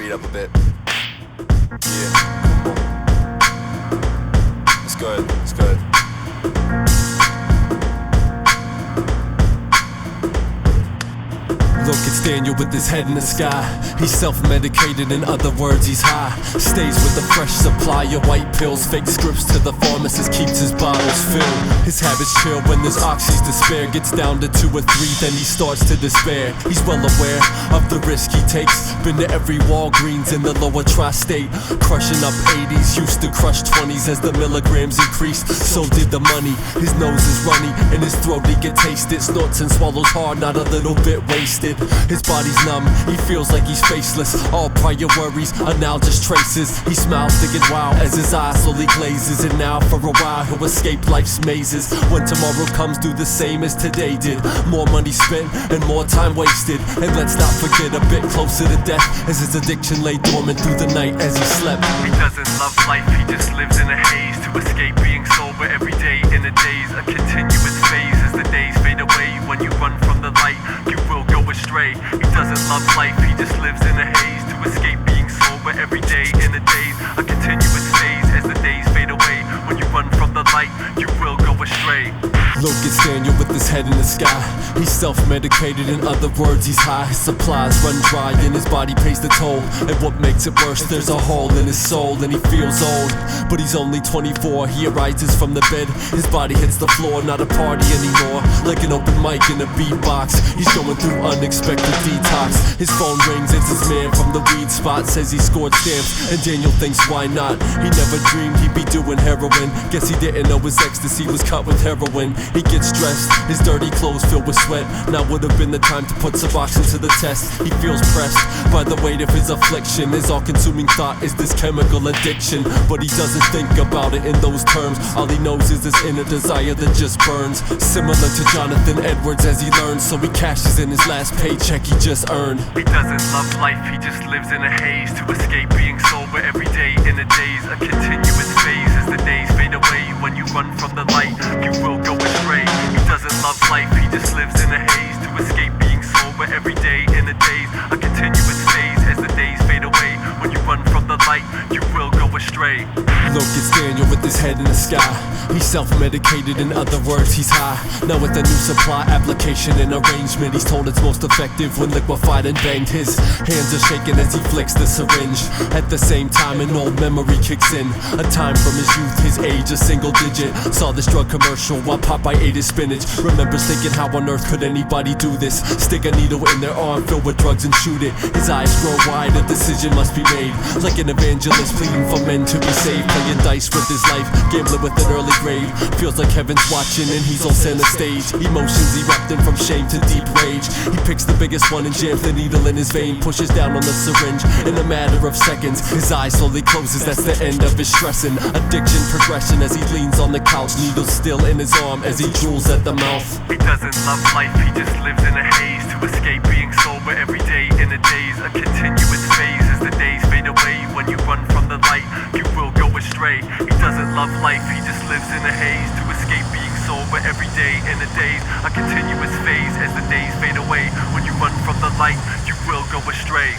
speed up a bit. Yeah, come on. It's good, it's good. Look, it's Daniel with his head in the sky. He's self-medicated, in other words, he's high. Stays with a fresh supply of white pills. Fake scripts to the pharmacist, keeps his bottles filled. His habits chill when there's oxy's despair. Gets down to 2 or 3, then he starts to despair. He's well aware of the risk he takes. Been to every Walgreens in the lower tri-state. Crushing up 80s, used to crush 20s as the milligrams increased. So did the money. His nose is runny, in his throat he get tasted. Snorts and swallows hard, not a little bit wasted. His body's numb, he feels like he's faceless. All prior worries are now just traces. He smiles thinking wow as his eyes slowly glazes. And now for a while he'll escape life's mazes. When tomorrow comes, do the same as today did. More money spent and more time wasted. And let's not forget a bit closer to death, as his addiction lay dormant through the night as he slept. He doesn't love life, he just lives in a haze. To escape being sober every day in a daze. A continuous phase as the days fade away. When you run from the light, you will go astray. He doesn't love life, he just lives in a haze. To escape being sober every day in a daze. A continuous phase as the days fade away. When you run from the light, you will go astray. Look, it's Daniel with his head in the sky. He's self-medicated, in other words, he's high. His supplies run dry and his body pays the toll. And what makes it worse, there's a hole in his soul. And he feels old, but he's only 24. He arises from the bed, his body hits the floor. Not a party anymore, like an open mic in a beatbox. He's going through unexpected detox. His phone rings, it's his man from the weed spot. Says he scored stamps, and Daniel thinks why not. He never dreamed he'd be doing heroin. Guess he didn't know his ecstasy was cut with heroin. He gets dressed, his dirty clothes filled with sweat. Now would have been the time to put Suboxone to the test. He feels pressed by the weight of his affliction. His all-consuming thought is this chemical addiction, but he doesn't think about it in those terms. All he knows is this inner desire that just burns. Similar to Jonathan Edwards as he learns, so he cashes in his last paycheck he just earned. He doesn't love life, he just lives in a haze. To escape being sober every day in a daze. A continuous phase as the days fade away. When you run from the light, you will go astray. He doesn't love life, he just lives in a haze. To escape being sober every day in a daze. A continuous phase as the days fade away. When you run from the light, you will go astray. Look, it's Daniel with his head in the sky. He's self-medicated, in other words, he's high. Now with a new supply application and arrangement, he's told it's most effective when liquefied and banged. His hands are shaking as he flicks the syringe. At the same time, an old memory kicks in. A time from his youth, his age, a single digit. Saw this drug commercial while Popeye ate his spinach. Remembers thinking, how on earth could anybody do this? Stick a needle in their arm filled with drugs and shoot it. His eyes grow wide, a decision must be made. Like an evangelist pleading for men to be saved. Playing dice with his life, gambling with an early grave. Feels like heaven's watching and he's on center stage. Emotions erupt him from shame to deep rage. He picks the biggest one and jams the needle in his vein. Pushes down on the syringe in a matter of seconds. His eyes slowly closes, that's the end of his stressing. Addiction progression as he leans on the couch. Needle still in his arm as he drools at the mouth. He doesn't love life, he just lives in a haze. To escape being sober every day in a daze. A continuous phase as the days fade away. When you run from the light, you will go astray. He doesn't love life, he just lives in a haze. To escape being sober every day in a daze. A continuous phase as the days fade away. When you run from the light, you will go astray.